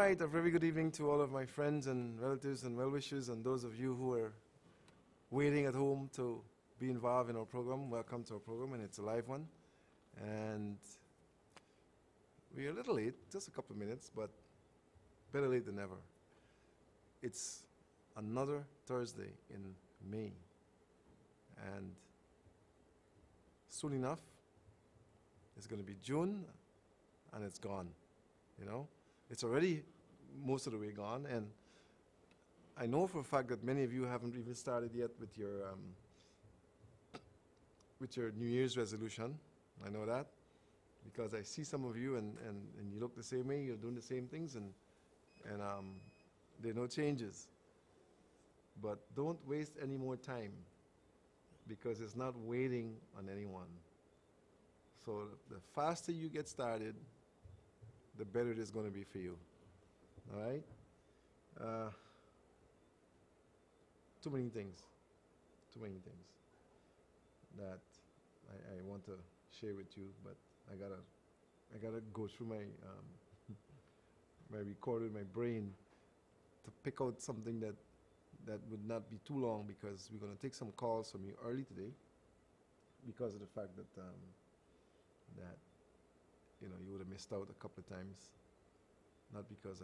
right, a very good evening to all of my friends and relatives and well-wishers and those of you who are waiting at home to be involved in our program. Welcome to our program, and it's a live one. And we're a little late, just a couple of minutes, but better late than never. It's another Thursday in May, and soon enough, it's going to be June, and it's gone, you know? It's already most of the way gone, and I know for a fact that many of you haven't even started yet with your New Year's resolution. I know that, because I see some of you, and you look the same way, you're doing the same things, and there are no changes. But don't waste any more time, because it's not waiting on anyone. So the faster you get started, the better it is going to be for you. All right? Too many things that I want to share with you, but I gotta go through my my recorder in my brain to pick out something that would not be too long, because we're going to take some calls from you early today, because of the fact that that you know, you would have missed out a couple of times, not because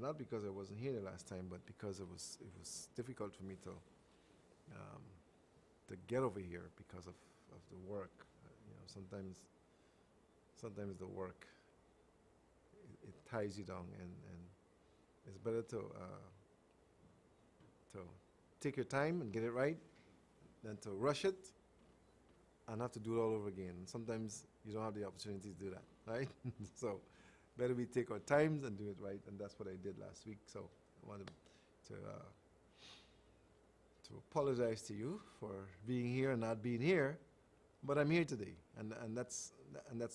not because I wasn't here the last time, but because it was difficult for me to get over here because of the work. You know, sometimes the work it ties you down, and it's better to take your time and get it right than to rush it and have to do it all over again. Sometimes you don't have the opportunity to do that, right? So better we take our times and do it right, and that's what I did last week. So I wanted to apologize to you for being here and not being here, but I'm here today, and that's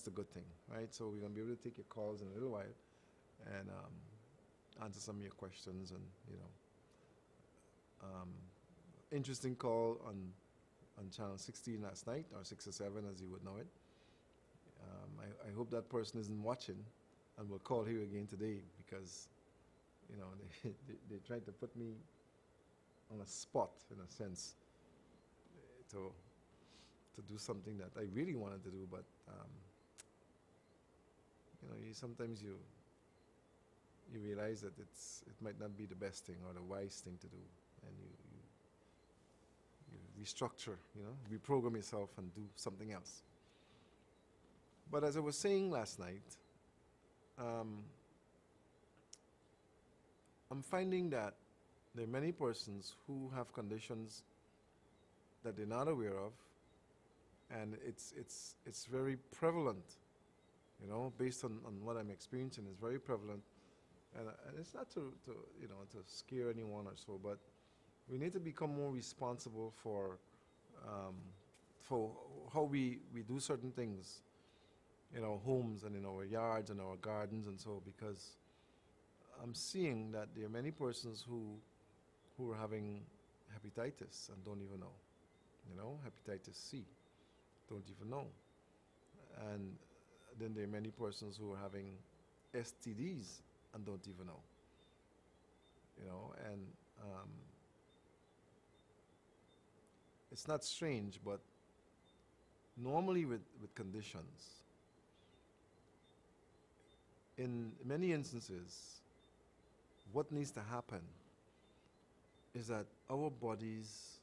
the good thing, right? So we're gonna be able to take your calls in a little while and answer some of your questions, and you know, interesting call on channel 16 last night, or 6 or 7 as you would know it. I hope that person isn't watching and will call here again today, because you know, they tried to put me on a spot, in a sense, to do something that I really wanted to do, but you know, sometimes you realize that it might not be the best thing or the wise thing to do, and you restructure, you know, reprogram yourself and do something else. But as I was saying last night, I'm finding that there are many persons who have conditions that they're not aware of, and it's very prevalent, you know, based on what I'm experiencing. It's very prevalent, and it's not to you know, to scare anyone or so, but we need to become more responsible for how we do certain things in our homes and in our yards and our gardens and so, because I'm seeing that there are many persons who are having hepatitis and don't even know, you know, hepatitis C, don't even know. And then there are many persons who are having STDs and don't even know, you know, and it's not strange, but normally with conditions, in many instances, what needs to happen is that our bodies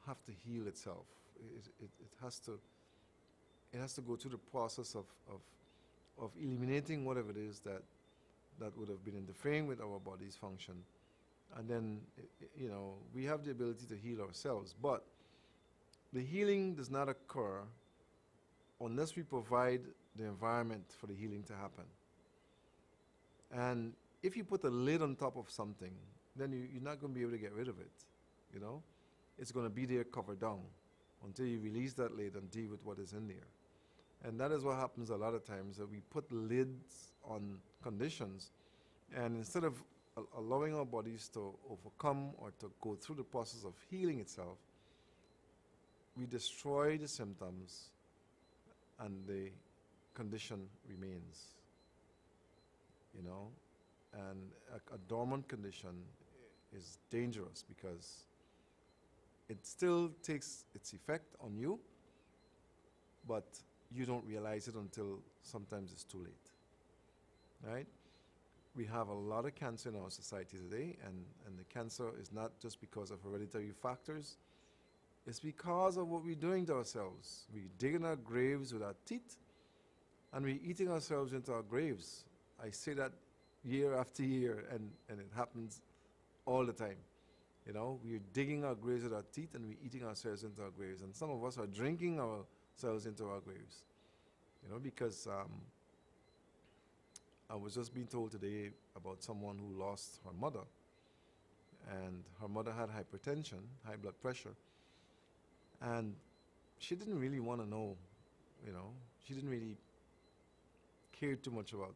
have to heal itself. It has to go through the process of eliminating whatever it is that would have been interfering with our body's function, and then you know, we have the ability to heal ourselves, but the healing does not occur unless we provide the environment for the healing to happen. And if you put a lid on top of something, then you're not going to be able to get rid of it, you know? It's going to be there covered down until you release that lid and deal with what is in there. And that is what happens a lot of times, that we put lids on conditions, and instead of allowing our bodies to overcome or to go through the process of healing itself, we destroy the symptoms and the condition remains. you know, and a dormant condition is dangerous because it still takes its effect on you, but you don't realize it until sometimes it's too late, right? We have a lot of cancer in our society today, and the cancer is not just because of hereditary factors. It's because of what we're doing to ourselves. We dig in our graves with our teeth, and we're eating ourselves into our graves. I say that year after year, and it happens all the time. You know, we're digging our graves with our teeth, and we're eating ourselves into our graves. And some of us are drinking ourselves into our graves. You know, because I was just being told today about someone who lost her mother, and her mother had hypertension, high blood pressure, and she didn't really want to know, you know, she didn't really care too much about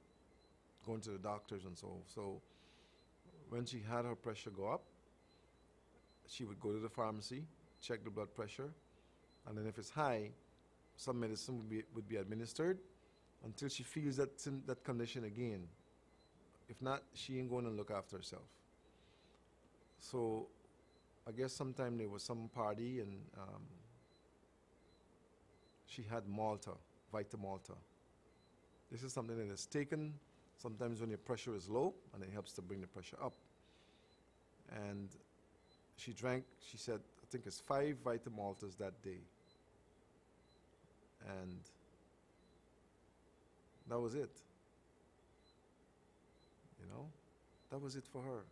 going to the doctors and so. So when she had her pressure go up, she would go to the pharmacy, check the blood pressure, and then if it's high, some medicine would be administered until she feels that condition again. If not, she ain't going to look after herself. So I guess sometime there was some party, and she had Malta, Vita Malta. This is something that is taken sometimes when your pressure is low, and it helps to bring the pressure up. And she drank, she said, I think it's 5 Vita Maltas that day. And that was it. You know, that was it for her.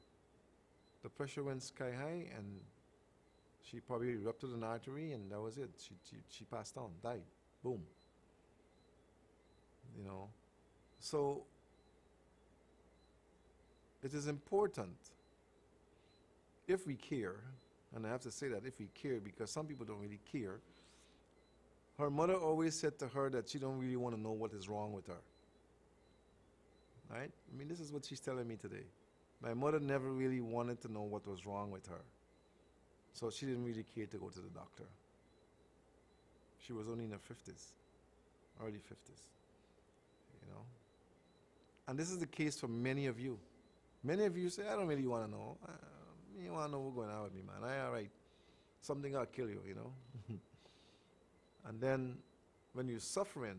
The pressure went sky high, and she probably ruptured an artery, and that was it. She passed on, died. Boom. You know, so it is important, if we care, and I have to say that if we care, because some people don't really care. Her mother always said to her that she don't really want to know what is wrong with her. Right? I mean, this is what she's telling me today. My mother never really wanted to know what was wrong with her. So she didn't really care to go to the doctor. She was only in her 50s, early 50s, you know. And this is the case for many of you. Many of you say, I don't really want to know. You want to know what's going on with me, man. All right. Something will kill you, you know. And then when you're suffering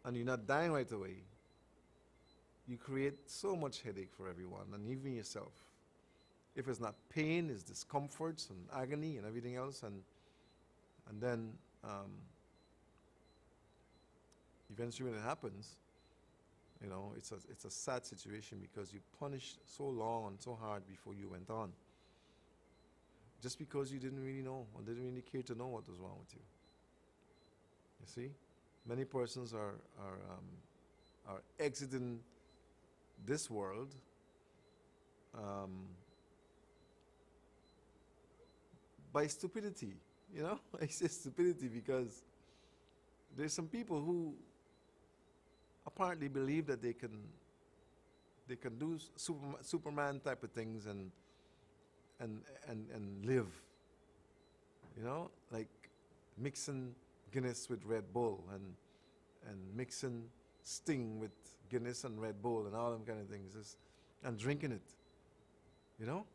and you're not dying right away, you create so much headache for everyone, and even yourself. If it's not pain, it's discomforts and agony and everything else, and then eventually when it happens, you know, it's a sad situation because you punished so long and so hard before you went on, just because you didn't really know or didn't really care to know what was wrong with you. You see, many persons are exiting this world by stupidity. You know, I say stupidity because there's some people who apparently believe that they can do Superman type of things and live. You know, like mixing Guinness with Red Bull and mixing Sting with Guinness and Red Bull and all them kind of things, and drinking it. You know,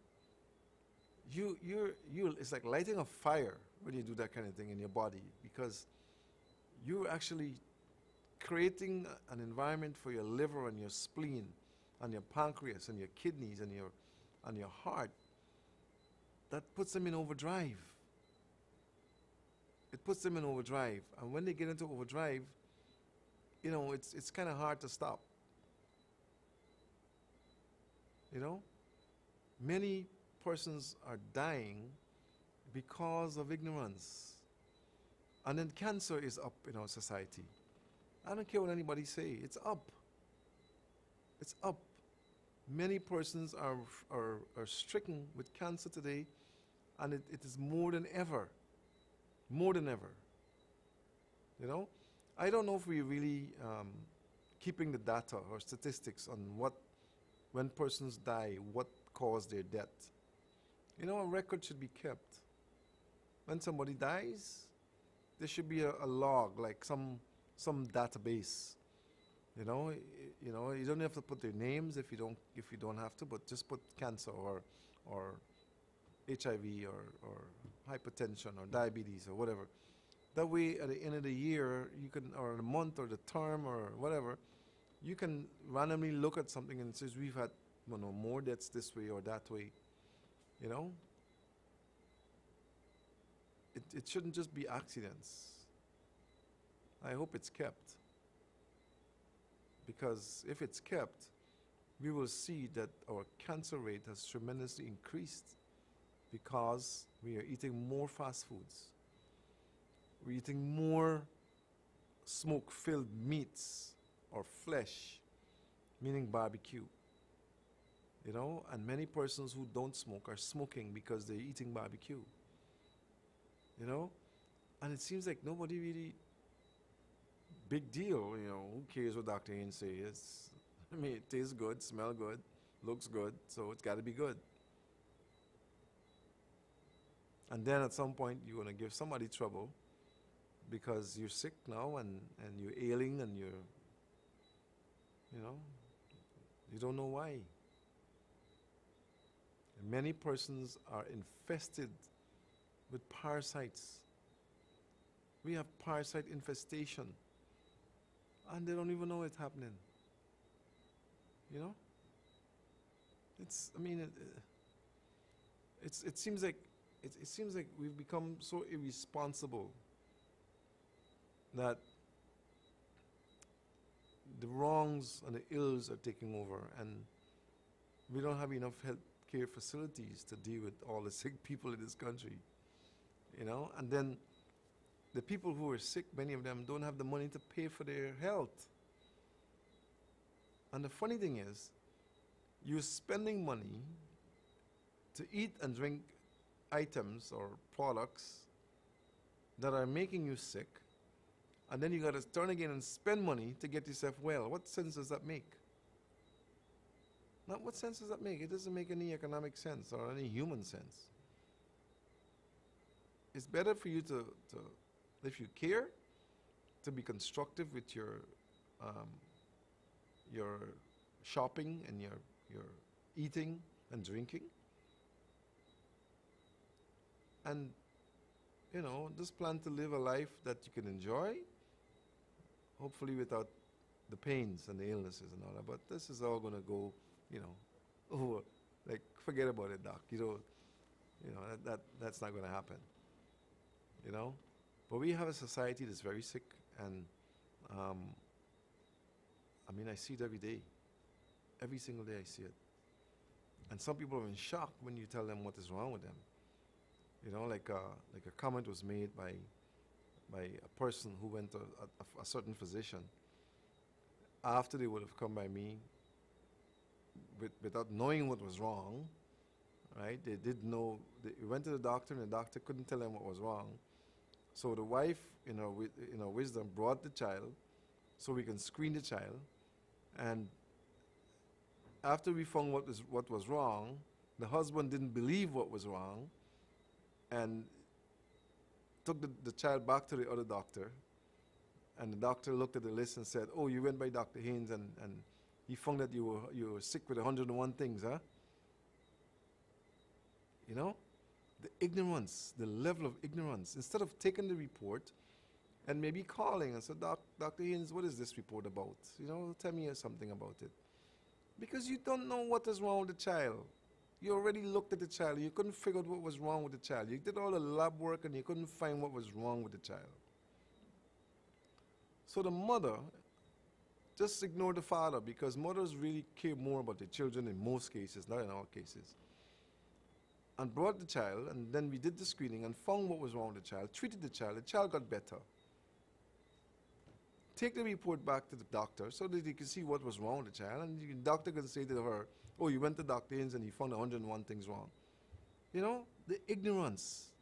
it's like lighting a fire when you do that kind of thing in your body, because you're actually creating an environment for your liver and your spleen and your pancreas and your kidneys and your heart that puts them in overdrive. It puts them in overdrive, and when they get into overdrive, you know, it's kind of hard to stop. You know, many persons are dying because of ignorance, and then cancer is up in our society. I don't care what anybody say, it's up. It's up. Many persons are stricken with cancer today, and it is more than ever. More than ever. You know? I don't know if we're really keeping the data or statistics on when persons die, what caused their death. You know, a record should be kept. When somebody dies, there should be a log, like some database, You don't have to put their names if you don't have to, but just put cancer or HIV or hypertension or diabetes or whatever. That way, at the end of the year, you can, or the month or the term or whatever, you can randomly look at something and says we've had, more deaths this way or that way. You know, it shouldn't just be accidents. I hope it's kept, because if it's kept, we will see that our cancer rate has tremendously increased because we are eating more fast foods. We're eating more smoke-filled meats or flesh, meaning barbecue. And many persons who don't smoke are smoking because they're eating barbecue. And it seems like nobody really, big deal, who cares what Dr. Haynes says? It tastes good, smells good, looks good, so it's got to be good. And then at some point, you're going to give somebody trouble because you're sick now and you're ailing and you don't know why. And many persons are infested with parasites. We have parasite infestation, and they don't even know it's happening. It seems like we've become so irresponsible that the wrongs and the ills are taking over, and we don't have enough health care facilities to deal with all the sick people in this country. And then the people who are sick, many of them don't have the money to pay for their health. And the funny thing is, you're spending money to eat and drink items or products that are making you sick, and then you got to turn again and spend money to get yourself well. What sense does that make? What sense does that make? It doesn't make any economic sense or any human sense. It's better for you to if you care, to be constructive with your shopping and your eating and drinking, and just plan to live a life that you can enjoy, hopefully without the pains and the illnesses and all that. But this is all going to go, over. Like, forget about it, doc. That's not going to happen. But we have a society that's very sick, and I see it every day. Every single day I see it. And some people are in shock when you tell them what is wrong with them. Like a comment was made by a person who went to a certain physician after they would have come by me without knowing what was wrong, right? They didn't know. They went to the doctor, and the doctor couldn't tell them what was wrong. So the wife, in her wisdom, brought the child so we can screen the child. And after we found what was wrong, the husband didn't believe what was wrong and took the child back to the other doctor. And the doctor looked at the list and said, "Oh, you went by Dr. Haynes, and he found that you were sick with 101 things, huh?" The ignorance, the level of ignorance. Instead of taking the report and maybe calling and say, "Dr. Haynes, what is this report about? Tell me something about it." Because you don't know what is wrong with the child. You already looked at the child. You couldn't figure out what was wrong with the child. You did all the lab work and you couldn't find what was wrong with the child. So the mother just ignored the father, because mothers really care more about their children in most cases, not in all cases. And brought the child, and then we did the screening and found what was wrong with the child, treated the child got better. Take the report back to the doctor so that he can see what was wrong with the child, and the doctor can say to her, "Oh, you went to Dr. Haynes and he found 101 things wrong." The ignorance,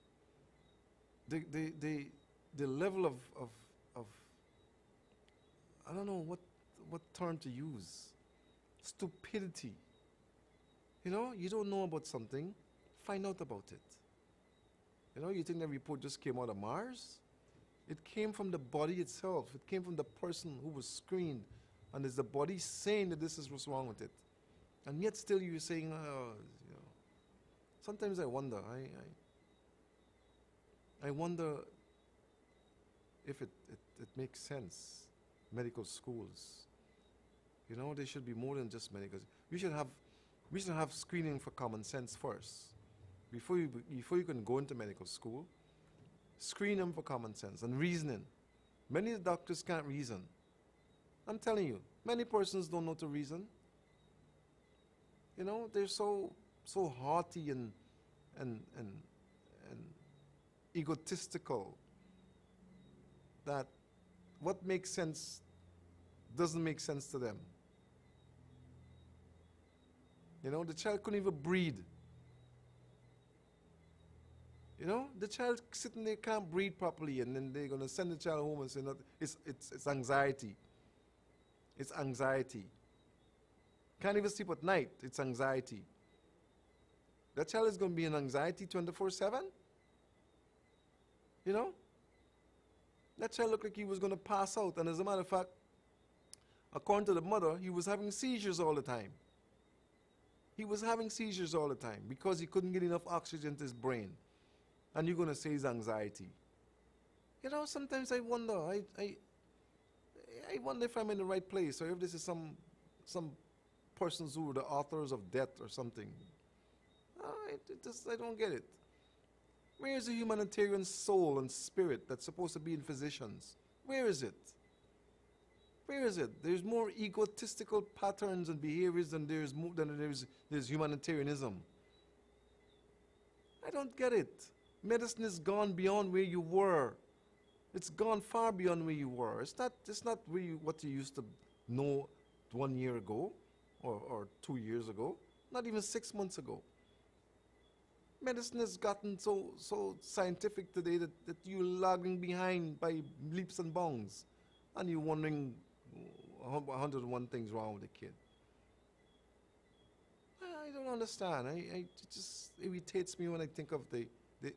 the level of I don't know what term to use, stupidity. You don't know about something, find out about it. You think the report just came out of Mars? It came from the body itself. It came from the person who was screened And is the body saying that this is what's wrong with it? And yet still you're saying, oh, you know. Sometimes I wonder, I wonder if it makes sense, medical schools. You know, they should be more than just medical. We should have screening for common sense first. Before you can go into medical school, screen them for common sense and reasoning. Many doctors can't reason. I'm telling you, many persons don't know to reason. You know, they're so haughty and egotistical that what makes sense doesn't make sense to them. You know, the child couldn't even breathe. You know, the child sitting there can't breathe properly, and then they're going to send the child home and say, no, it's anxiety. It's anxiety. Can't even sleep at night. It's anxiety. That child is going to be in anxiety 24/7. You know? That child looked like he was going to pass out. And as a matter of fact, according to the mother, he was having seizures all the time. He was having seizures all the time because he couldn't get enough oxygen to his brain. And you're going to say it's anxiety. You know, sometimes I wonder. I wonder if I'm in the right place, or if this is some persons who are the authors of death or something. I don't get it. Where is the humanitarian soul and spirit that's supposed to be in physicians? Where is it? Where is it? There's more egotistical patterns and behaviors than there's humanitarianism. I don't get it. Medicine has gone beyond where you were. It's gone far beyond where you were. It's not what you used to know 1 year ago or 2 years ago, not even 6 months ago. Medicine has gotten so scientific today that you're lagging behind by leaps and bounds, and you're wondering 101 things wrong with the kid. I don't understand. It just irritates me when I think of the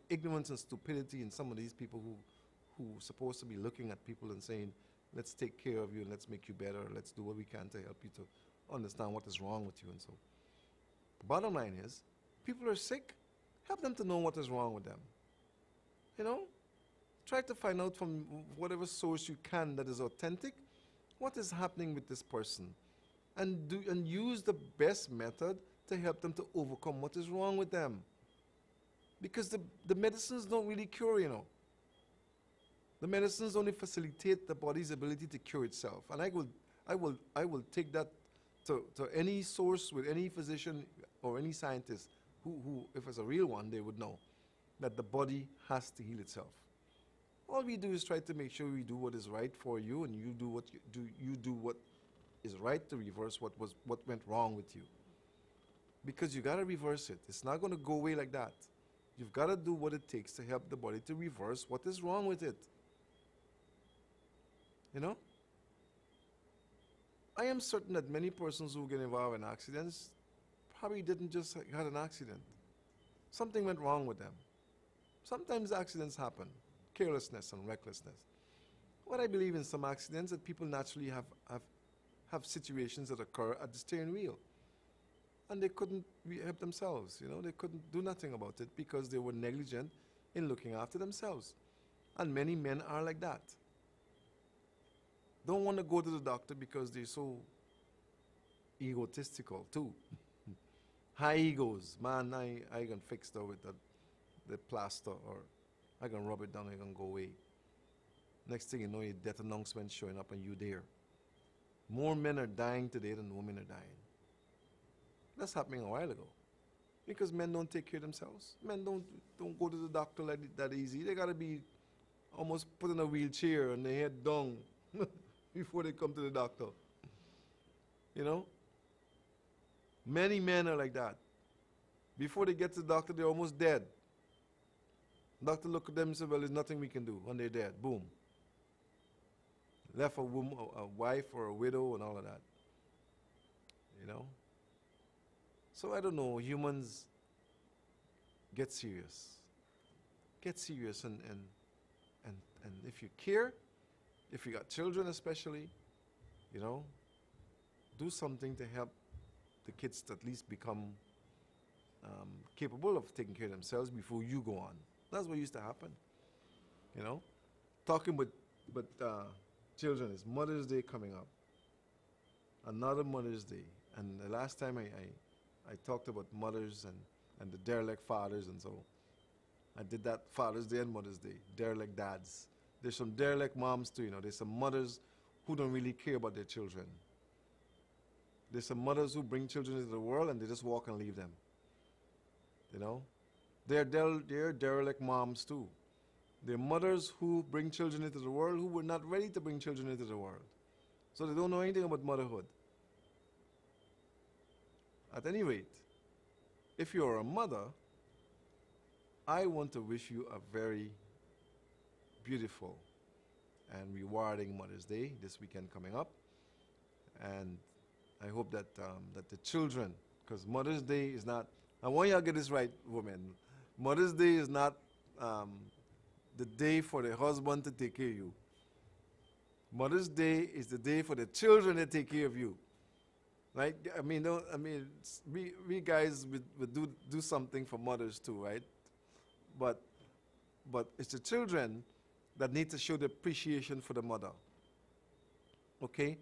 ignorance and stupidity in some of these people who are supposed to be looking at people and saying, let's take care of you and let's make you better, let's do what we can to help you to understand what is wrong with you and so. Bottom line is, people are sick, help them to know what is wrong with them. You know? Try to find out from whatever source you can that is authentic, what is happening with this person. And use the best method to help them to overcome what is wrong with them. Because the medicines don't really cure, you know. The medicines only facilitate the body's ability to cure itself. And I will take that to any source with any physician or any scientist who, if it's a real one, they would know that the body has to heal itself. All we do is try to make sure we do what is right for you, and you do what is right to reverse what went wrong with you. Because you got to reverse it. It's not going to go away like that. You've got to do what it takes to help the body to reverse what is wrong with it. You know? I am certain that many persons who get involved in accidents probably didn't just have an accident. Something went wrong with them. Sometimes accidents happen. Carelessness and recklessness. What I believe in some accidents that people naturally have situations that occur at the steering wheel. And they couldn't help themselves, you know, they couldn't do nothing about it because they were negligent in looking after themselves. And many men are like that. Don't want to go to the doctor because they're so egotistical too. High egos. Man, I can fix that with the plaster, or I can rub it down, I can go away. Next thing you know, your death announcement showing up and you there. More men are dying today than women are dying. That's happening a while ago. Because men don't take care of themselves. Men don't go to the doctor like that easy. They got to be almost put in a wheelchair and their head down before they come to the doctor. You know? Many men are like that. Before they get to the doctor, they're almost dead. Doctor look at them and say, well, there's nothing we can do. And they're dead. Boom. Left a wife or a widow and all of that. You know? So I don't know, humans get serious. Get serious and if you care, if you got children especially, you know, do something to help the kids to at least become capable of taking care of themselves before you go on. That's what used to happen, you know. Talking with children, is Mother's Day coming up. Another Mother's Day. And the last time I talked about mothers and the derelict fathers, and so I did that Father's Day and Mother's Day, derelict dads. There's some derelict moms too, you know. There's some mothers who don't really care about their children. There's some mothers who bring children into the world and they just walk and leave them. You know? They're derelict moms too. They're mothers who bring children into the world who were not ready to bring children into the world. So they don't know anything about motherhood. At any rate, if you're a mother, I want to wish you a very beautiful and rewarding Mother's Day this weekend coming up. And I hope that that the children, because Mother's Day is not, I want you to get this right, women. Mother's Day is not the day for the husband to take care of you. Mother's Day is the day for the children to take care of you. Right? I mean, we guys would do something for mothers too, right? But it's the children that need to show the appreciation for the mother. Okay?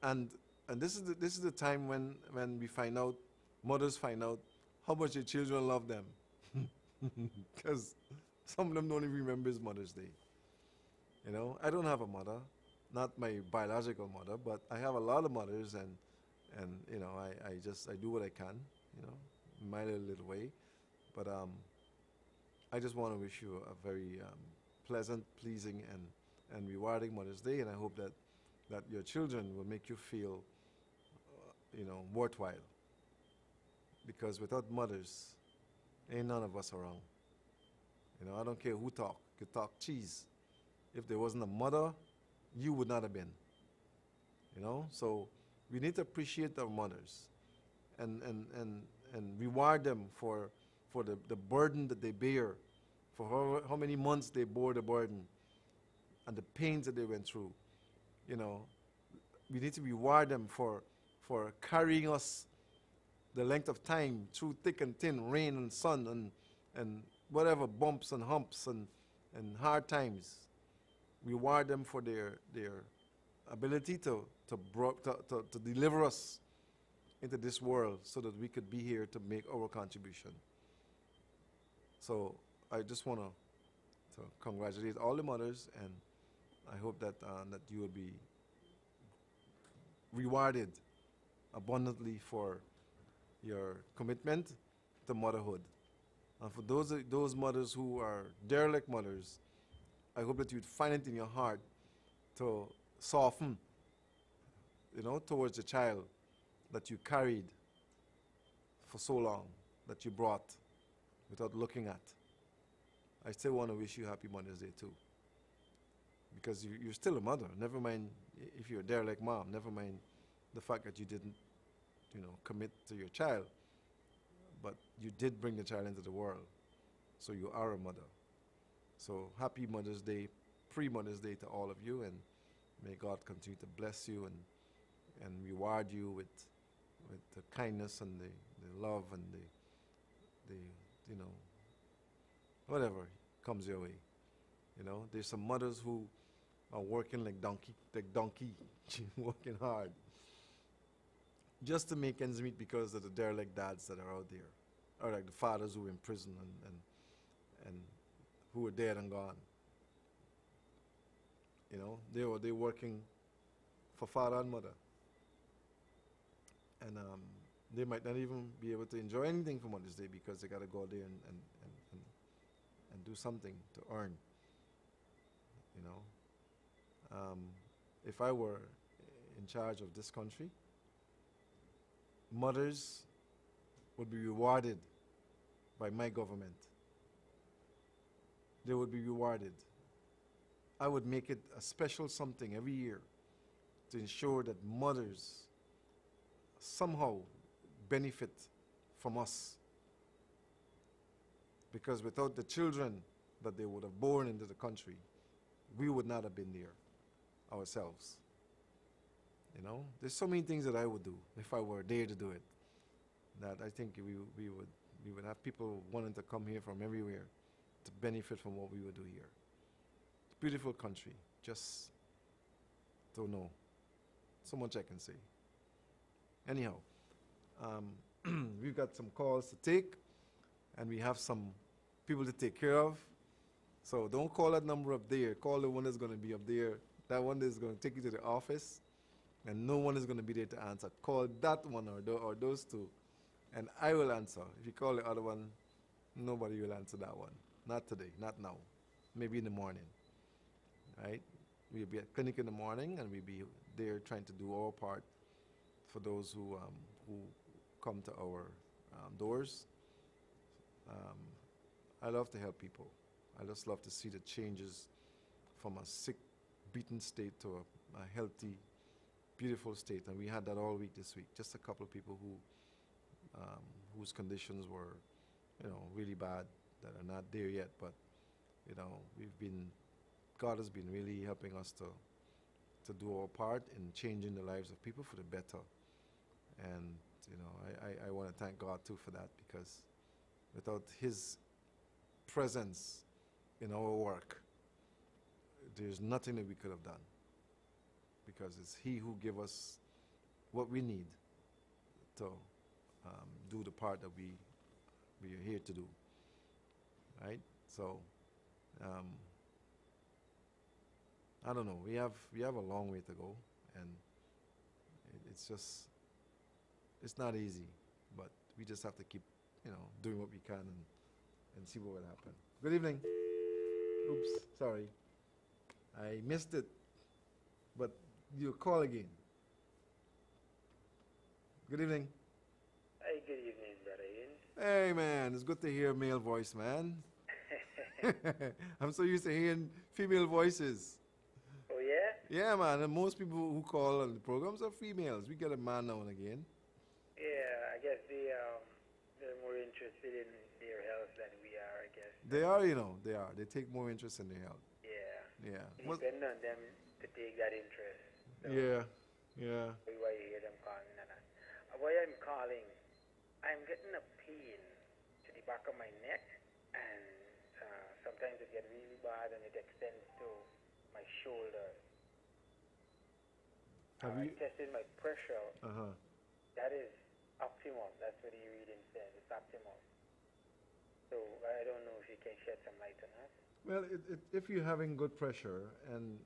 And this is the time when we find out, mothers find out how much their children love them. Because some of them don't even remember it's Mother's Day. You know, I don't have a mother, not my biological mother, but I have a lot of mothers, and you know, I do what I can, you know, in my little way. But I just want to wish you a very pleasant, pleasing, and rewarding Mother's Day, and I hope that your children will make you feel, you know, worthwhile. Because without mothers, ain't none of us around. You know, I don't care who talk. You could talk cheese. If there wasn't a mother, you would not have been. You know, so we need to appreciate our mothers and reward them for the burden that they bear, for how many months they bore the burden and the pains that they went through. You know, we need to reward them for carrying us the length of time through thick and thin, rain and sun and whatever bumps and humps and hard times. Reward them for their ability to deliver us into this world so that we could be here to make our contribution. So I just want to congratulate all the mothers, and I hope that you will be rewarded abundantly for your commitment to motherhood. And for those mothers who are derelict mothers, I hope that you'd find it in your heart to soften, you know, towards the child that you carried for so long, that you brought without looking at. I still want to wish you happy Mother's Day too. Because you're still a mother. Never mind if you're a derelict mom. Never mind the fact that you didn't, you know, commit to your child. But you did bring the child into the world. So you are a mother. So happy Mother's Day, pre-Mother's Day to all of you, and may God continue to bless you and reward you with the kindness and the love and the you know, whatever comes your way. You know, there's some mothers who are working like donkey, working hard just to make ends meet because of the derelict dads that are out there, or like the fathers who are in prison and who are dead and gone. You know, they're working for father and mother, and they might not even be able to enjoy anything for Mother's Day because they got to go out there and do something to earn. You know, if I were in charge of this country, mothers would be rewarded by my government. They would be rewarded. I would make it a special something every year to ensure that mothers somehow benefit from us. Because without the children that they would have born into the country, we would not have been there ourselves. You know, there's so many things that I would do if I were there to do it. That I think we would have people wanting to come here from everywhere to benefit from what we would do here. It's a beautiful country. Just don't know. So much I can say. Anyhow, we've got some calls to take, and we have some people to take care of. So don't call that number up there. Call the one that's going to be up there. That one is going to take you to the office, and no one is going to be there to answer. Call that one or those two, and I will answer. If you call the other one, nobody will answer that one. Not today, not now. Maybe in the morning, right? We'll be at clinic in the morning, and we'll be there trying to do our part for those who come to our doors. I love to help people. I just love to see the changes from a sick, beaten state to a healthy, beautiful state. And we had that all week this week. Just a couple of people whose conditions were, really bad that are not there yet. But, God has been really helping us to do our part in changing the lives of people for the better. And, I want to thank God too for that, because without His presence in our work, there's nothing that we could have done, because it's He who gave us what we need to do the part that we are here to do, right? So I don't know. We have a long way to go, and it's not easy, but we just have to keep doing what we can and see what will happen. Good evening. Oops, sorry. I missed it, but you call again. Good evening. Hey, good evening, brother Ian. Hey, man, it's good to hear a male voice, man. I'm so used to hearing female voices. Oh, yeah? Yeah, man, and most people who call on the programs are females. We get a man now and again. Yeah, I guess they're more interested in their health than we are, I guess. They are, they are. They take more interest in their health. Yeah. Yeah. It depends on them to take that interest. So Yeah. why you hear them calling and that. Why I'm calling, I'm getting a pain to the back of my neck, and sometimes it gets really bad and it extends to my shoulder. Have you? I tested my pressure. Uh-huh. That is optimal. That's what the reading says. It's optimal. So I don't know if you can shed some light on that. Well, if you're having good pressure and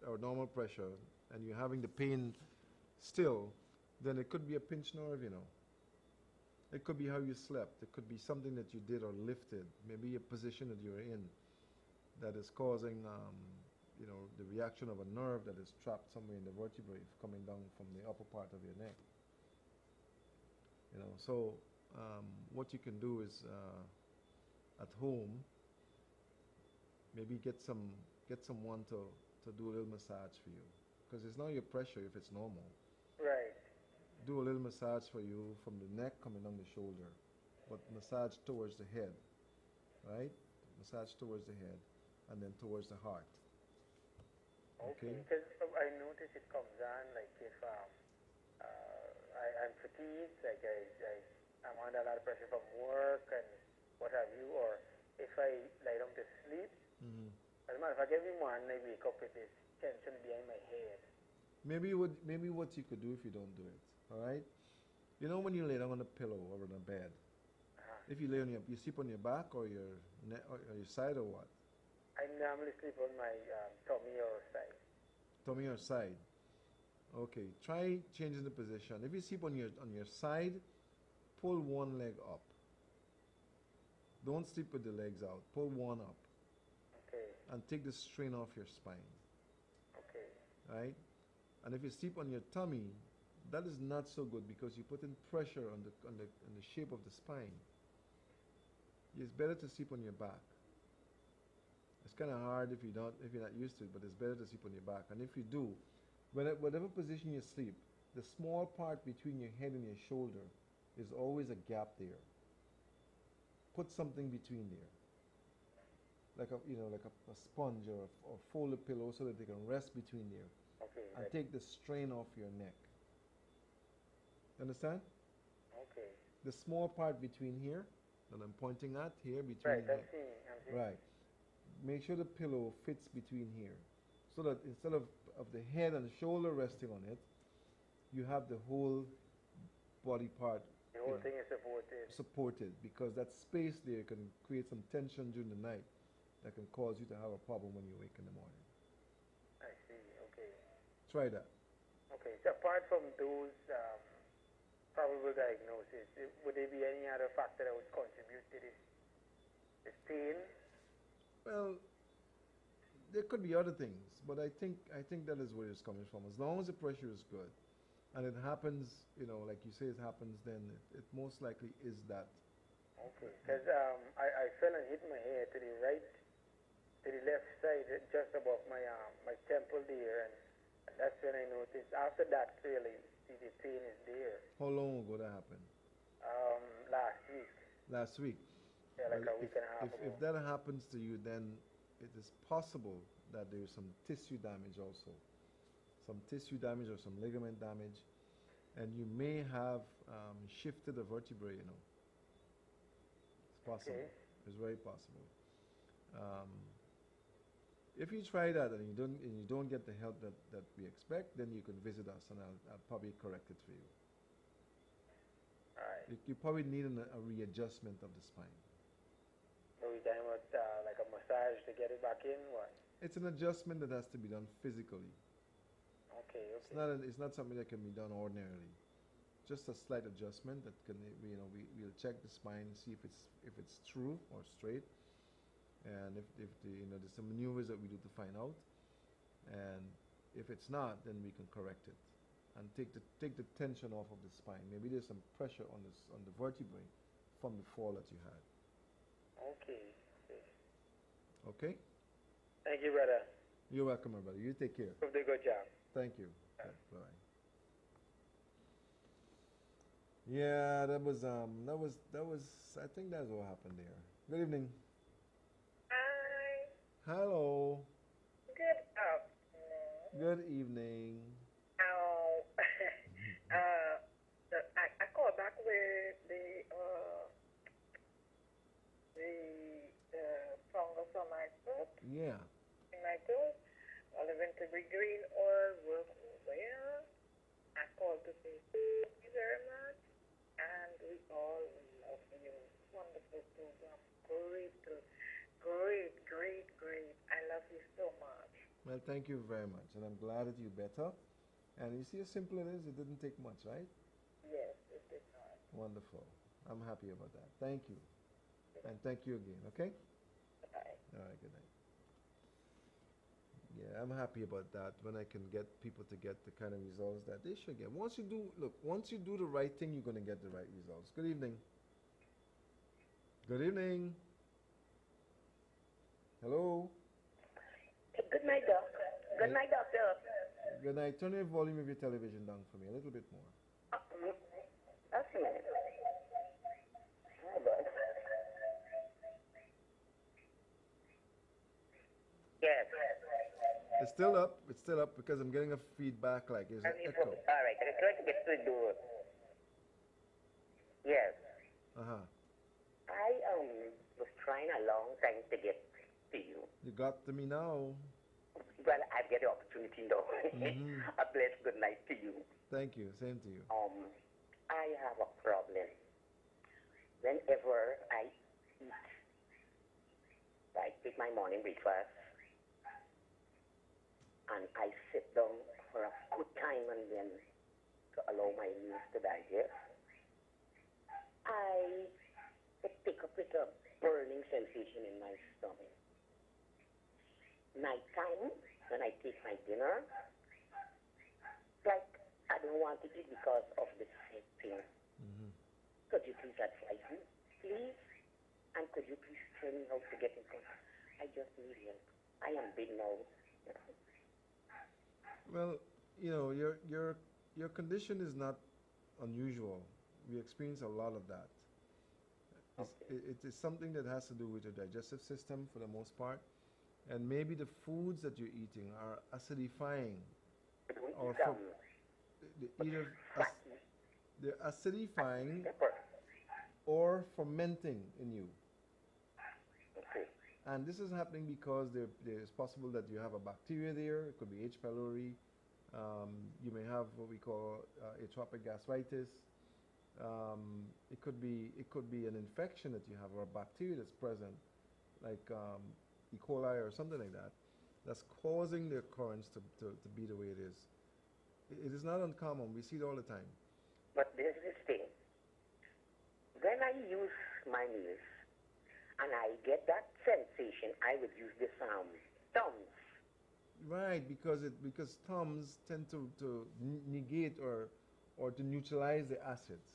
or normal pressure, and you're having the pain still, then it could be a pinched nerve, It could be how you slept. It could be something that you did or lifted. Maybe a position that you're in that is causing, the reaction of a nerve that is trapped somewhere in the vertebrae coming down from the upper part of your neck. So what you can do is at home, maybe get someone to do a little massage for you, because it's not your pressure if it's normal. Right. Do a little massage for you from the neck coming down the shoulder, but massage towards the head, right? Massage towards the head, and then towards the heart. Okay. Because I notice it comes on like if I'm fatigued, like I'm under a lot of pressure from work and what have you, or if I lie down to sleep. Mm-hmm. As a matter of fact, every morning I wake up with this tension behind my head. Maybe what you could do if you don't do it, all right? When you lay down on a pillow or on a bed, if you lay on you sleep on your back or your neck or your side or what? I normally sleep on my tummy or side. Tummy or side. Okay, try changing the position. If you sleep on your side, pull one leg up. Don't sleep with the legs out. Pull one up. Okay. And take the strain off your spine. Okay. Right? And if you sleep on your tummy, that is not so good, because you put in pressure on the shape of the spine. It's better to sleep on your back. It's kind of hard if you're not used to it, but it's better to sleep on your back. And if you do, whatever position you sleep, the small part between your head and your shoulder is always a gap there. Put something between there, like a sponge or fold a pillow so that they can rest between there. Okay. and take the strain off your neck. Understand? Okay. The small part between here that I'm pointing at here between Right. I'm here. seeing. I'm seeing. Right. Make sure the pillow fits between here, so that instead of the head and the shoulder resting on it, you have the whole body part, The whole thing is supported. supported, because that space there can create some tension during the night that can cause you to have a problem when you wake in the morning. I see. Okay. Try that. Okay. So apart from those probable diagnoses, would there be any other factor that would contribute to this pain? Well, there could be other things, but I think that is where it's coming from. As long as the pressure is good, and it happens, like you say, it happens, then it most likely is that. Okay. Because I fell and hit my head to the right, to the left side, just above my temple there, and that's when I noticed. After that, really, the pain is there. How long ago that happened? Last week. Last week. Yeah, like Well, a week and a half ago. if that happens to you, then it is possible that there is some tissue damage also. Some tissue damage or some ligament damage. And you may have shifted a vertebrae, It's possible. Okay. It's very possible. If you try that and you don't get the help that we expect, then you can visit us and I'll probably correct it for you. All right. You probably need a readjustment of the spine. So we talking about like a massage to get it back in? What? It's an adjustment that has to be done physically. Okay. It's not something that can be done ordinarily. Just a slight adjustment that can, we'll check the spine, see if it's true or straight, and if there's some maneuvers that we do to find out, and if it's not, then we can correct it and take the tension off of the spine. Maybe there's some pressure on the vertebrae from the fall that you had. Okay. Okay? Thank you, brother. You're welcome, my brother. You take care. Hope they good job. Thank you. Bye. Yeah, that was I think that's what happened there. Good evening. Hi. Hello. Good afternoon. Good evening. Oh, I called back with the fungus on my foot, Yeah. in my toes. I live in Tibby Green or work where. I called to say thank you very much, and we all love you. Wonderful program. Great. I love you so much. Well, thank you very much, and I'm glad that you're better. And you see how simple it is? It didn't take much, right? Yes, it did not. Wonderful. I'm happy about that. Thank you. And thank you again, okay? Bye. All right, good night. Yeah, I'm happy about that when I can get people to get the kind of results that they should get. Once you do the right thing, you're going to get the right results. Good evening. Good evening. Hello. Good night, doctor. Good night, doctor. Good night. Turn your volume of your television down for me a little bit more. That's a minute. Oh, God. Yes. It's still up. It's still up because I'm getting a feedback like there's an echo. All right. I'm trying to get to the door. Yes. Uh-huh. I was trying a long time to get to you. You got to me now. Well, I get the opportunity now. Mhm. A blessed good night to you. Thank you. Same to you. I have a problem. Whenever I eat, I take my morning breakfast, and I sit down for a good time and then to allow my meals to digest, I pick up with a burning sensation in my stomach. Nighttime, when I take my dinner, like I don't want to eat because of the same thing. Mhm. Could you please advise me, please? And could you please tell me how to get in contact? I just need help. I am big now. Well, your condition is not unusual. We experience a lot of that. It is something that has to do with your digestive system for the most part, and maybe the foods that you're eating are acidifying Don't or eat either fatty they're acidifying pepper. or fermenting in you. Okay. And this is happening because it's possible that you have a bacteria there. It could be H. pylori. You may have what we call atopic gastritis. It could be an infection that you have or a bacteria that's present, like E. coli or something like that, that's causing the occurrence to be the way it is. It is not uncommon. We see it all the time. But there's this thing. When I use my nails and I get that sensation, I would use this thumbs. Right, because Tums tend to negate or to neutralize the acids.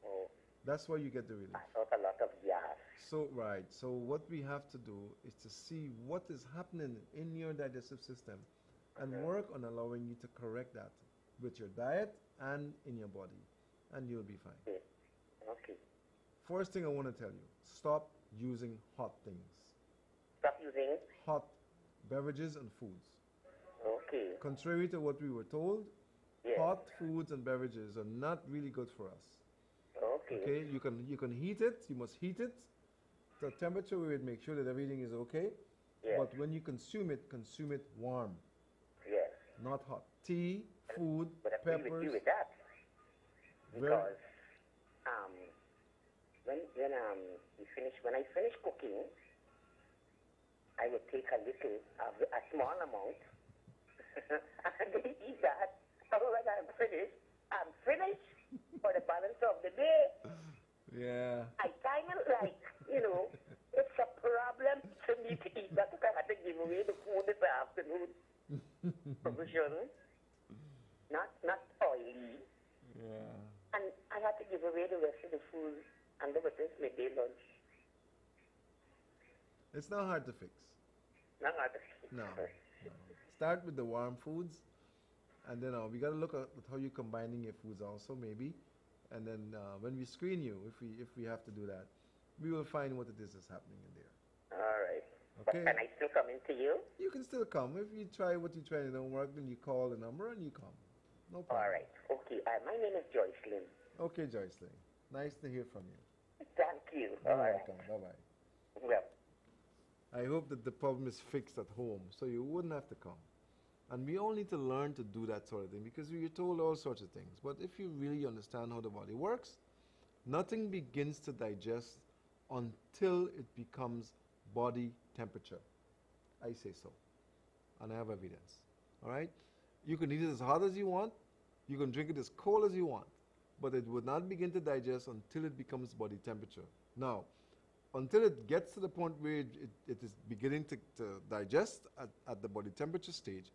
Oh, That's why you get the relief. I thought a lot of gas. So right. So what we have to do is to see what is happening in your digestive system, and work on allowing you to correct that with your diet and in your body, and you'll be fine. Okay. Okay. First thing I want to tell you: stop using hot things, Stop using. hot beverages and foods. Okay. Contrary to what we were told, Yes. hot foods and beverages are not really good for us. Okay. Okay, you can heat it. You must heat it to a temperature where it make sure that everything is okay. Yes. But when you consume it warm, Yes. not hot. Tea, food, But I agree with peppers. you with that. Very- Because when I finish cooking, I would take a small amount and eat that. And when I'm finished for the balance of the day. Yeah. I kind of like, it's a problem for me to eat that because I had to give away the food this afternoon. Provision, not oily, Yeah. and I had to give away the rest of the food, and that was just midday lunch. It's not hard to fix. Not hard to No. Start with the warm foods, and then we got to look at how you're combining your foods also maybe, and then when we screen you, if we have to do that, we will find what it is that's happening in there. All right. Okay. But can I still come into you? You can still come. If you try what you try and it don't work, then you call the number and you come. No problem. All right. Okay. My name is Joycelyn. Okay, Joycelyn. Nice to hear from you. Thank you. You're All right. welcome. Bye-bye. Well, I hope that the problem is fixed at home so you wouldn't have to come. And we all need to learn to do that sort of thing because we are told all sorts of things. But if you really understand how the body works, nothing begins to digest until it becomes body temperature. I say so. And I have evidence. All right? You can eat it as hot as you want. You can drink it as cold as you want. But it would not begin to digest until it becomes body temperature. Now, until it gets to the point where it is beginning to digest at the body temperature stage,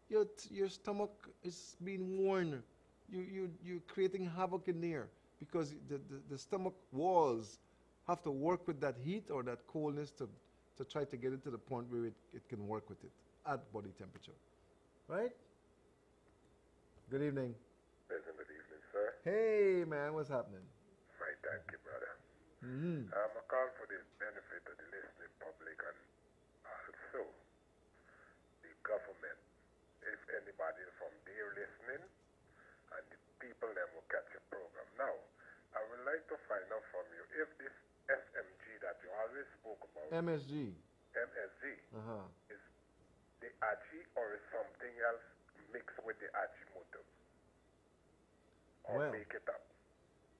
your stomach is being worn. You're creating havoc in there because the stomach walls have to work with that heat or that coldness to try to get it to the point where it can work with it at body temperature. Right? Good evening. Pleasant good evening, sir. Hey, man, what's happening? Fine, thank you, brother. Mm-hmm. I call for the benefit of the listening public and also the government. If anybody from there listening, and the people then will catch a program. Now, I would like to find out from you if this SMG that you always spoke about, MSG. MSG, Uh-huh. is the Aji or is something else mixed with the Ajinomoto? Or Well, make it up?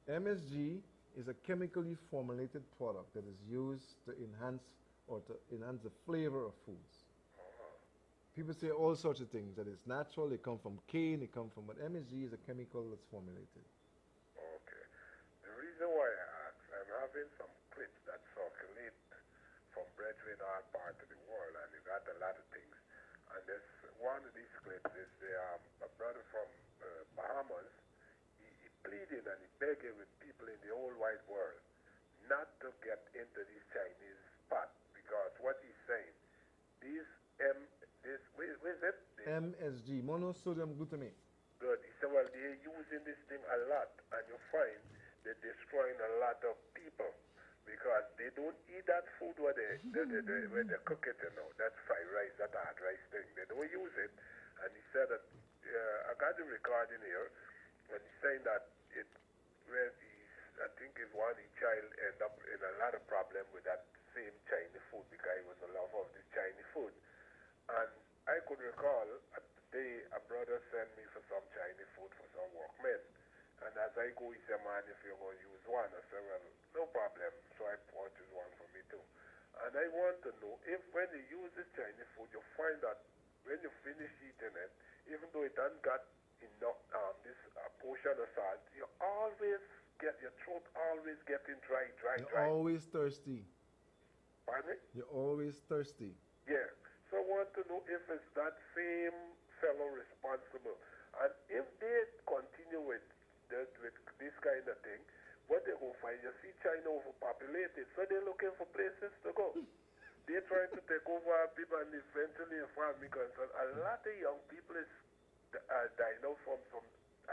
MSG is a chemically formulated product that is used to enhance the flavor of foods. People say all sorts of things, that it's natural, they come from cane, but MSG is a chemical that's formulated. Okay. The reason why I ask, I'm having some clips that circulate from brethren all part of the world, and you got a lot of things. And this one of these clips is a brother from Bahamas. He pleaded and he begging with people in the whole wide world not to get into this Chinese pot because what he's saying, what is it? MSG, monosodium glutamate. Good. He said, well, they're using this thing a lot, and you find they're destroying a lot of people because they don't eat that food where they cook it, That's fried rice, that hard rice thing. They don't use it. And he said that I got the recording here, and he's saying that it, where he's, I think his one his child end up in a lot of problem with that same Chinese food because he was a lover of this Chinese food. And I could recall at the day a brother sent me for some Chinese food for some workmen. And as I go, he said, man, if you're going to use one, I said, well, no problem. So I purchased one for me too. And I want to know if when you use this Chinese food, you find that when you finish eating it, even though it hasn't got enough this portion of salt, you always get your throat always getting dry. You're always thirsty. Pardon me? You're always thirsty. Yeah. So I want to know if it's that same fellow responsible. And if they continue with this kind of thing, what they go find, you see China overpopulated, so they're looking for places to go. They're trying to take over people and eventually, as far as me concerned, a lot of young people are dying out from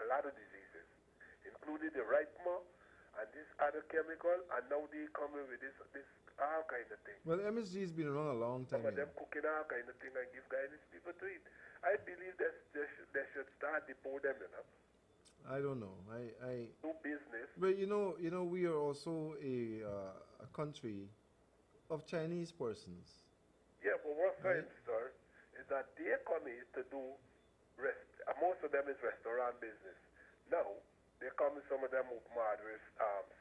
a lot of diseases, including the ripma and this other chemical, and now they coming with this all kind of thing. Well, MSG has been around a long time. Some of them cooking all kind of thing and give guidance people to eat. I believe they should start deport them, you know. I don't know. I do business. But you know, we are also a country of Chinese persons. Yeah, but what's right, sir, is that they come here to do most of them is restaurant business. Now they come, some of them with moderate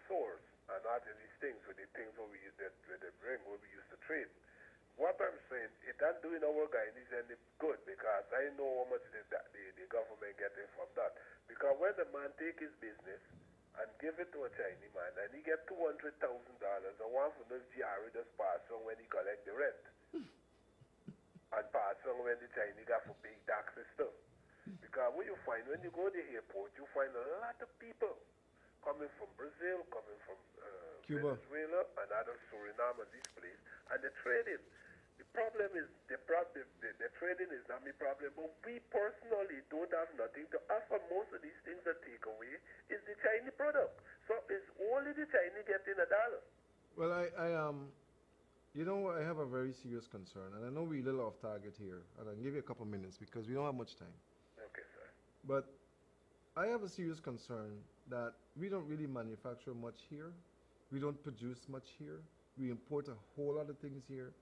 stores and all of these things with the things where they bring where we used to trade. What I'm saying, it ain't doing our guys any good because I know how much the government getting from that. Because when the man take his business and give it to a Chinese man and he get $200,000 and one from those GRE just pass on when he collect the rent. And pass on when the Chinese got for big taxes too. Because what you find when you go to the airport, you find a lot of people coming from Brazil, coming from Cuba, Venezuela, and other Suriname and this place, and they're trading. The problem is the trading is not my problem, but we personally don't have nothing to offer. Most of these things that take away is the Chinese product. So it's only the Chinese getting $1. Well, I have a very serious concern, and I know we're a little off target here, and I'll give you a couple minutes because we don't have much time. Okay, sir. But I have a serious concern that we don't really manufacture much here. We don't produce much here. We import a whole lot of things here.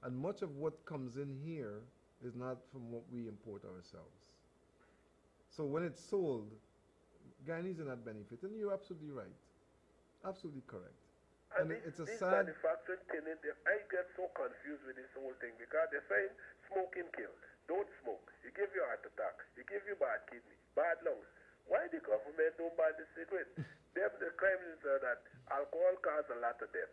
And much of what comes in here is not from what we import ourselves. So when it's sold, Guyanese are not benefiting. You're absolutely right. Absolutely correct. And it's a this sad... manufacturing thing, I get so confused with this whole thing because they're saying smoking kills. Don't smoke. It gives you a heart attack. It gives you bad kidney, bad lungs. Why the government don't ban the cigarette? The crime is that alcohol causes a lot of death.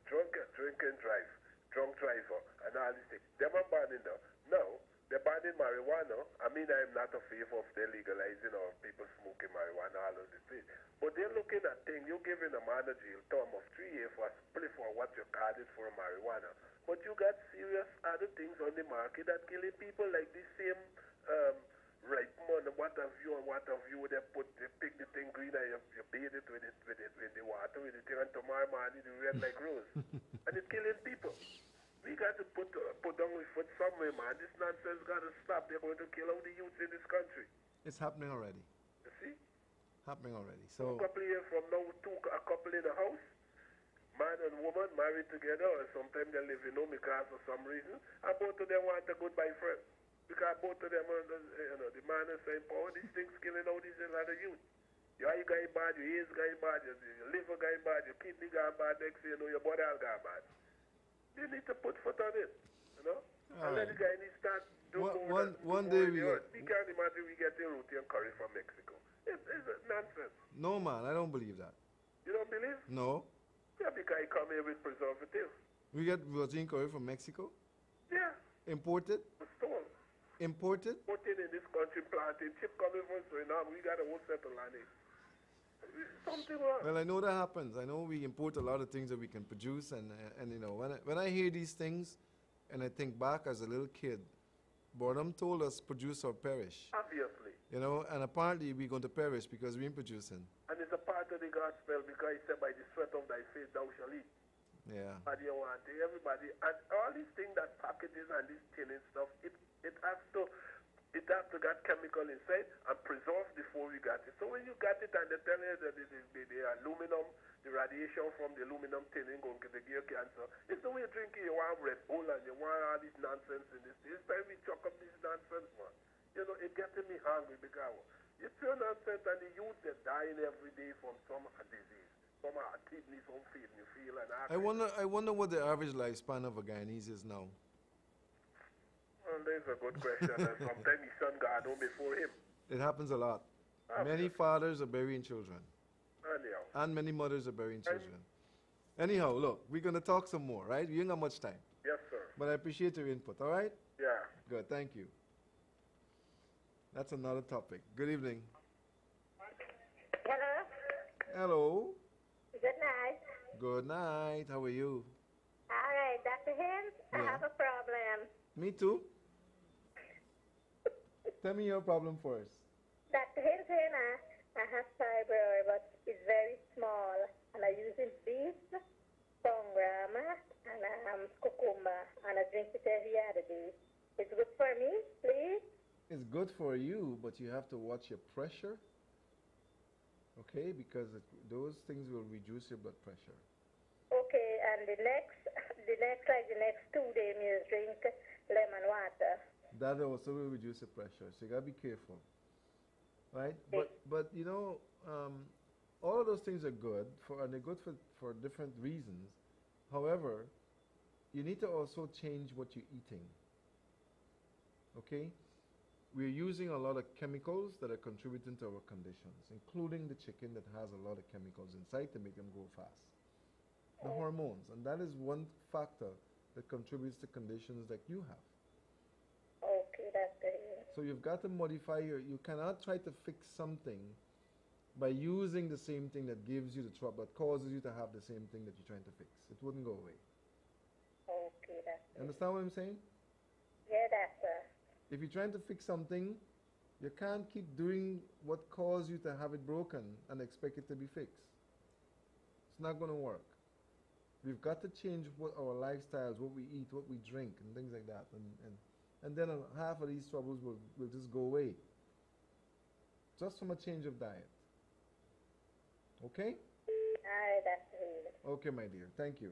Drink and drive. Drunk driver and all these things. Them are banning now. Now, they're banning marijuana. I mean, I'm not a favor of their legalizing or people smoking marijuana, all of these things. But they're looking at things. You're giving a man a jail term of 3 years for a split for what you call it for marijuana. But you got serious other things on the market that killing people like this same right money, what have you, they pick the thing green and you bathe it with the water with the thing, and tomorrow morning it red like rose. And it's killing people. We got to put down with foot somewhere, man. This nonsense got to stop. They're going to kill all the youths in this country. It's happening already. You see? Happening already. So a couple of years from now, a couple in a house, man and woman married together, or sometimes they live in home because for some reason, and both of them want a goodbye friend. Because both of them are, the man is saying, power, these things killing all these a lot of youth. Your eye going bad, your ears going bad, your liver going bad, your kidney going bad, next thing you know, your body all going bad. They need to put foot on it, you know? And let the guy need start doing one day we can't imagine we get the roti and curry from Mexico. It's nonsense. No, man, I don't believe that. You don't believe? No. Yeah, because he come here with preservative. We get virgin curry from Mexico? Yeah. Imported? Stolen. Imported? Imported in this country, planting, chip coming from Suriname. We got a whole set of land. Something wrong. Well, I know that happens. I know we import a lot of things that we can produce, and you know, when I hear these things, and I think back as a little kid, Boredom told us produce or perish. Obviously. You know, and apparently we're going to perish because we ain't producing. And it's a part of the gospel because he said, by the sweat of thy face thou shalt eat. Yeah. But you want to, everybody, and all these things that packages and this tin and stuff, it has to also got chemical inside and preserved before we got it. So when you got it and they tell you that the aluminum, the radiation from the aluminum tin ain't going to give you cancer. It's the way you're drinking, you want Red Bull and you want all this nonsense in this. This time we chuck up this nonsense, man. You know, it getting me hungry because you pure nonsense and the youth they're dying every day from some disease. Some kidney, some feeling, you feel and I wonder what the average lifespan of a Guyanese is now. Well, that's a good question. And sometimes his son got home before him. It happens a lot. Many fathers are burying children. Anyhow. And many mothers are burying children. Anyhow, look, we're going to talk some more, right? We ain't got much time. Yes, sir. But I appreciate your input, all right? Yeah. Good, thank you. That's another topic. Good evening. Hello? Hello. Good night. Good night. How are you? All right, Dr. Haynes, I Yeah. have a problem. Me too. Tell me your problem first. Dr. Haynes, I have fibroid, but it's very small, and I use it beef, songrama, and cucumber, and I drink it every other day. It's good for me, please. It's good for you, but you have to watch your pressure. Okay, because those things will reduce your blood pressure. Okay, and the next 2 days, you drink lemon water. That also will reduce the pressure, so you gotta be careful, right? But you know, all of those things are good and they're good for different reasons. However, you need to also change what you're eating. Okay, we're using a lot of chemicals that are contributing to our conditions, including the chicken that has a lot of chemicals inside to make them grow fast. The hormones, and that is one factor that contributes to conditions that you have. Okay, that's good. So you've got to modify you cannot try to fix something by using the same thing that gives you the trouble, that causes you to have the same thing that you're trying to fix. It wouldn't go away. Okay, that's good. Understand what I'm saying? Yeah, that's If you're trying to fix something, you can't keep doing what caused you to have it broken and expect it to be fixed. It's not going to work. We've got to change what our lifestyles, what we eat, what we drink, and things like that. And then half of these troubles will just go away. Just from a change of diet. Okay? all right, that's good. Okay, my dear. Thank you.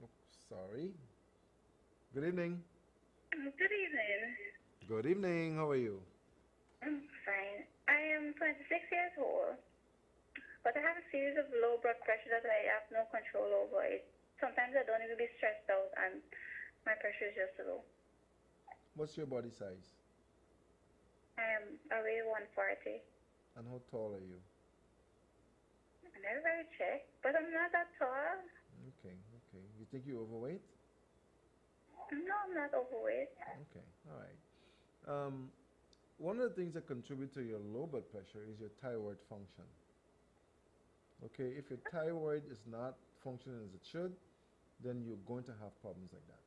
Oh, sorry. Good evening. Good evening. Good evening. How are you? I'm fine. I am 26 years old, but I have a series of low blood pressure that I have no control over. Sometimes I don't even be stressed out, and my pressure is just low. What's your body size? I weigh 140. And how tall are you? I never really check, but I'm not that tall. Okay. You think you're overweight? No, I'm not overweight. Okay, all right. One of the things that contribute to your low blood pressure is your thyroid function. Okay, if your thyroid is not functioning as it should, then you're going to have problems like that.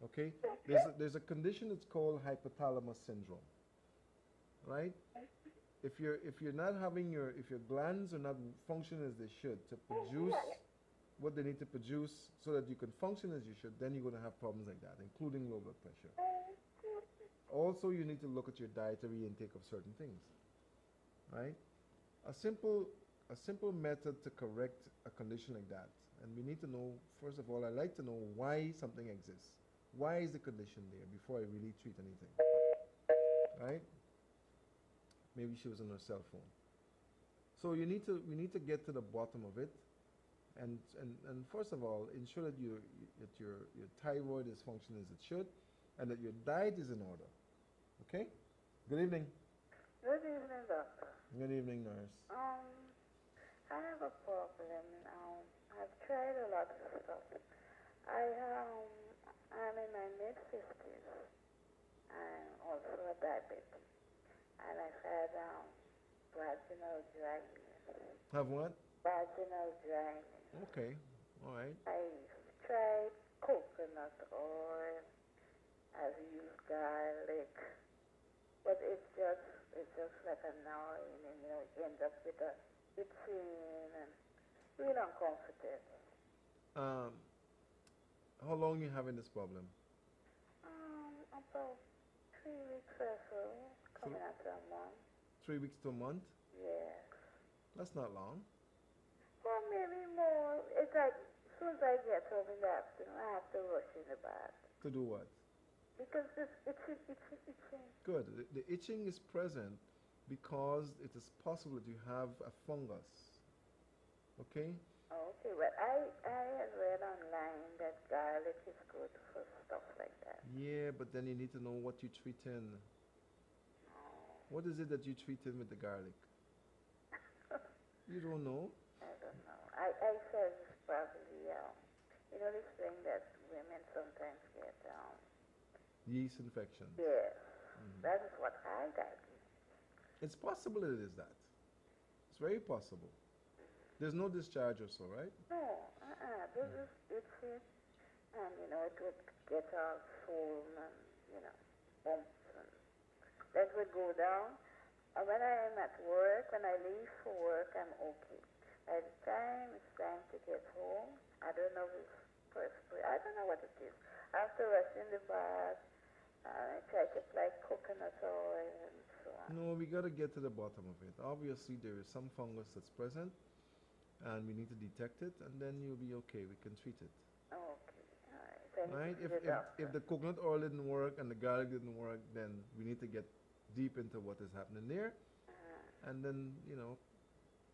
Okay, there's a condition that's called hypothalamus syndrome, right? If you're not having if your glands are not functioning as they should to produce what they need to produce so that you can function as you should, then you're going to have problems like that, including low blood pressure. Also, you need to look at your dietary intake of certain things, right? A simple method to correct a condition like that, and we need to know, first of all, I'd like to know why something exists. Why is the condition there before I really treat anything, right? Maybe she was on her cell phone. So we need to get to the bottom of it, and first of all, ensure that your thyroid is functioning as it should, and that your diet is in order. Okay? Good evening. Good evening, doctor. Good evening, nurse. I have a problem. I've tried a lot of stuff. I'm in my mid-50s. I'm also a diabetic. And I've had vaginal dryness. Have what? Vaginal dryness. Okay. All right. I've tried coconut oil. I've used garlic. But it's just like annoying, and it ends up with a itching and really uncomfortable. How long you having this problem? About 3 weeks or so, coming up to a month. 3 weeks to a month? Yes. That's not long. Or maybe more. It's like, as soon as I get home in the afternoon, I have to rush in the bath. To do what? Because it's itching. Good. The itching is present because it is possible that you have a fungus. Okay? Okay, but I had read online that garlic is good for stuff like that. Yeah, but then you need to know what you treat in. What is it that you treat in with the garlic? You don't know? I don't know. I said it's probably, this thing that women sometimes get, Yeast infection. yes. That is what I got. It's possible it is that. It's very possible. There's no discharge or so, right? No, this is itchy, and, it would get all swollen and, bumps, and that would go down. And when I am at work, when I leave for work, I'm okay. By the time it's time to get home, I don't know if it's perspiration. I don't know what it is. I have to rush in the bath. I try to apply coconut oil and so on. No, we got to get to the bottom of it. Obviously, there is some fungus that's present, and we need to detect it, and then you'll be okay. We can treat it. Okay, all right. Then Right? to the If the coconut oil didn't work and the garlic didn't work, then we need to get deep into what is happening there. And then,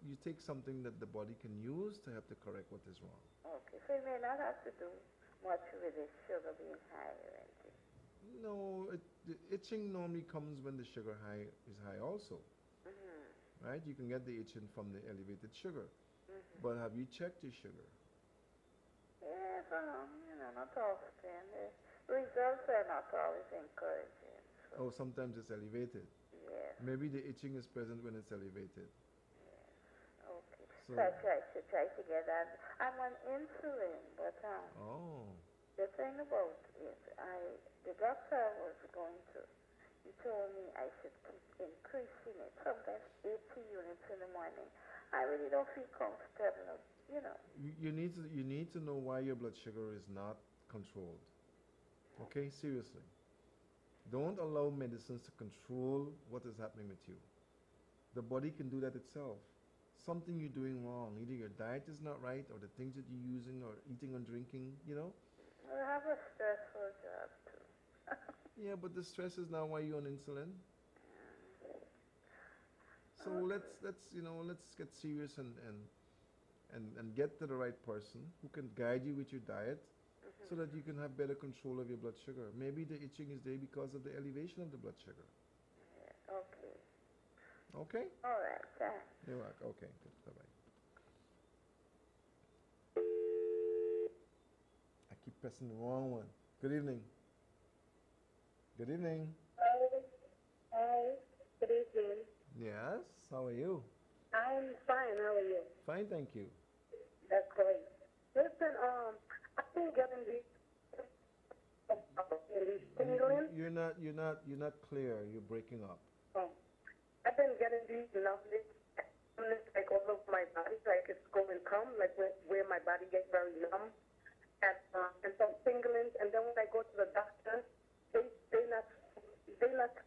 you take something that the body can use to help to correct what is wrong. Okay, so you may not have to do much with the sugar being high or anything. No, the itching normally comes when the sugar is high also. Right? You can get the itching from the elevated sugar. But have you checked your sugar? Yes, not often. The results are not always encouraging. So, Oh, sometimes it's elevated. yes, Maybe the itching is present when it's elevated. okay. So- So I try to get that. I'm on insulin, but Oh. the thing about it, the doctor was going to, he told me I should keep increasing it, sometimes 80 units in the morning. I really don't feel comfortable, You need to know why your blood sugar is not controlled. Okay, seriously. Don't allow medicines to control what is happening with you. The body can do that itself. Something you're doing wrong. Either your diet is not right, or the things that you're using or eating or drinking, I have a stressful job too. Yeah, but the stress is now why you're on insulin. So let's get serious and get to the right person who can guide you with your diet so that you can have better control of your blood sugar. Maybe the itching is there because of the elevation of the blood sugar. Yeah, okay. Okay? All right, thanks. You're welcome. Okay, good. Bye-bye. I keep pressing the wrong one. Good evening. Good evening. Hi, good evening. Yes, how are you? I'm fine, how are you? Fine, thank you. That's great. Listen, I've been getting these tingling. You're not clear. You're breaking up. I've been getting these lovely like all over my body, like it's going numb, like where my body gets very numb, and some tingling. And then when I go to the doctor, they not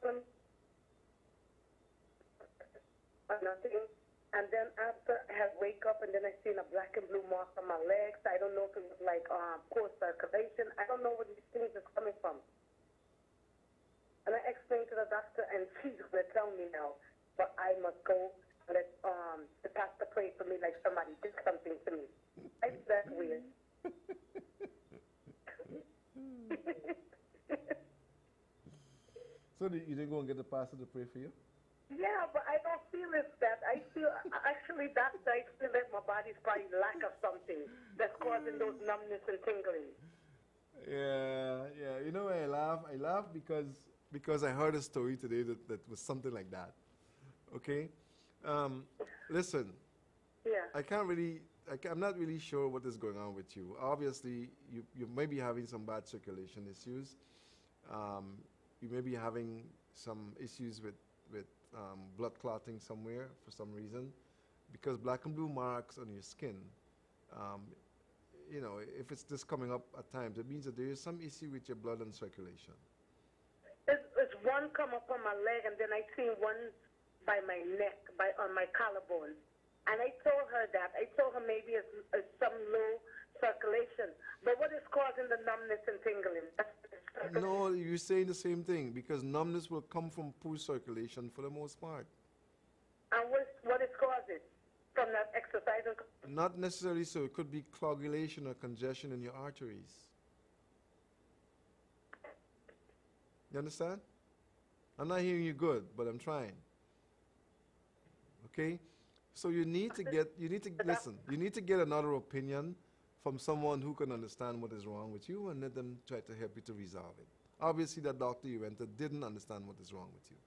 telling me nothing. And then after I wake up and then I see a black and blue mark on my legs. I don't know if it was like poor circulation. I don't know where these things are coming from. And I explained to the doctor, and she's going to tell me now, but I must go and let the pastor pray for me like somebody did something to me. It's that weird. So you didn't go and get the pastor to pray for you? Yeah, but I don't feel it's that. I feel, actually, doctor, I feel that my body's probably lack of something that's causing those numbness and tingling. Yeah. You know why I laugh? I laugh because I heard a story today that was something like that. Okay? Listen. Yeah. I'm not really sure what is going on with you. Obviously, you may be having some bad circulation issues. You may be having some issues with blood clotting somewhere for some reason, because black and blue marks on your skin you know, if it's just coming up at times, it means that there is some issue with your blood and circulation. It's one come up on my leg, and then I see one by my neck, on my collarbone. And I told her that. I told her maybe it's some low circulation. But what is causing the numbness and tingling? No, you're saying the same thing, because numbness will come from poor circulation for the most part. And what is causing from that exercise? Not necessarily so. It could be coagulation or congestion in your arteries. You understand? I'm not hearing you good, but I'm trying. Okay? So you need to get another opinion from someone who can understand what is wrong with you and let them try to help you to resolve it. Obviously, that doctor you went to didn't understand what is wrong with you.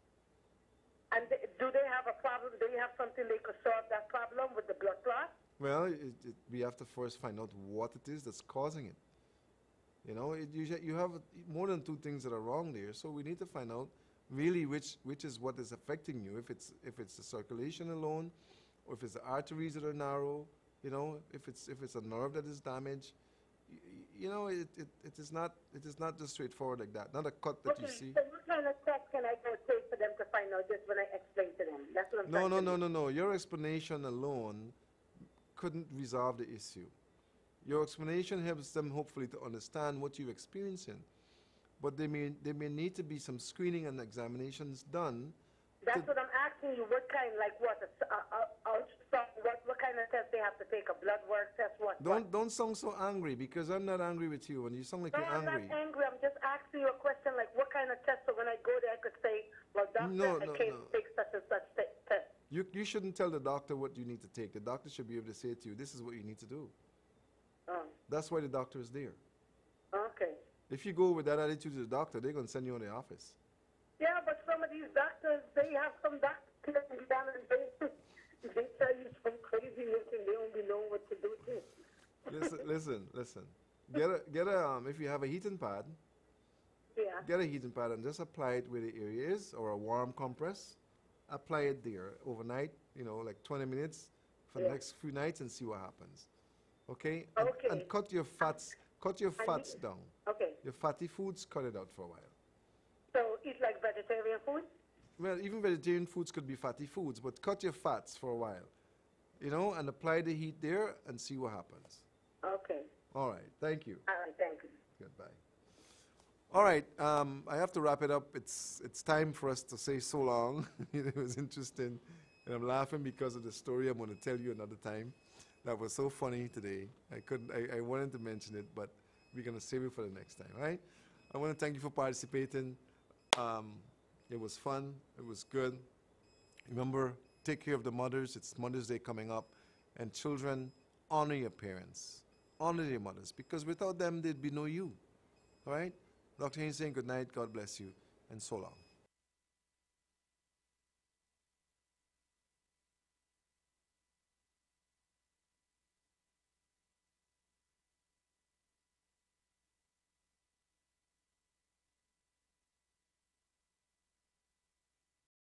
And do they have a problem? Do you have something they could solve that problem with the blood clot? Well, we have to first find out what it is that's causing it. You know, you have more than two things that are wrong there, so we need to find out really which is what is affecting you. If it's the circulation alone, or if it's the arteries that are narrow, you know, if it's a nerve that is damaged, you know, it is not just straightforward like that. Not a cut that you see. So what kind of test can I go take for them to find out this when I explain to them? That's what I'm trying to do. No. Your explanation alone couldn't resolve the issue. Your explanation helps them hopefully to understand what you're experiencing, but there may need to be some screening and examinations done. That's what I'm asking you. What kind, like what? What kind of test they have to take? A blood work test? What? Don't sound so angry, because I'm not angry with you, and you sound like you're angry. I'm not angry. I'm just asking you a question, like what kind of test? So when I go there, I could say, well, doctor, I can't take such and such test. You shouldn't tell the doctor what you need to take. The doctor should be able to say to you, this is what you need to do. Oh. That's why the doctor is there. Okay. If you go with that attitude to the doctor, they're going to send you in the office. Yeah, but some of these doctors, they have some doctors down and they tell you some craziness and they don't be knowing what to do too. Listen. Get a if you have a heating pad, Yeah. get a heating pad and just apply it where the area is, or a warm compress. Apply it there overnight, you know, like 20 minutes for the next few nights, and see what happens. Okay? And cut your fats down. Okay. Your fatty foods, cut it out for a while. So eat like vegetarian food? Well, even vegetarian foods could be fatty foods, but cut your fats for a while, you know, and apply the heat there and see what happens. Okay. All right. Thank you. All right. Thank you. Goodbye. All right. I have to wrap it up. It's time for us to say so long. It was interesting, and I'm laughing because of the story I'm going to tell you another time. That was so funny today. I wanted to mention it, but we're going to save it for the next time, right? I want to thank you for participating. It was fun. It was good. Remember, take care of the mothers. It's Mother's Day coming up. And children, honor your parents. Honor your mothers, because without them, there'd be no you. All right? Dr. Haynes saying good night. God bless you. And so long.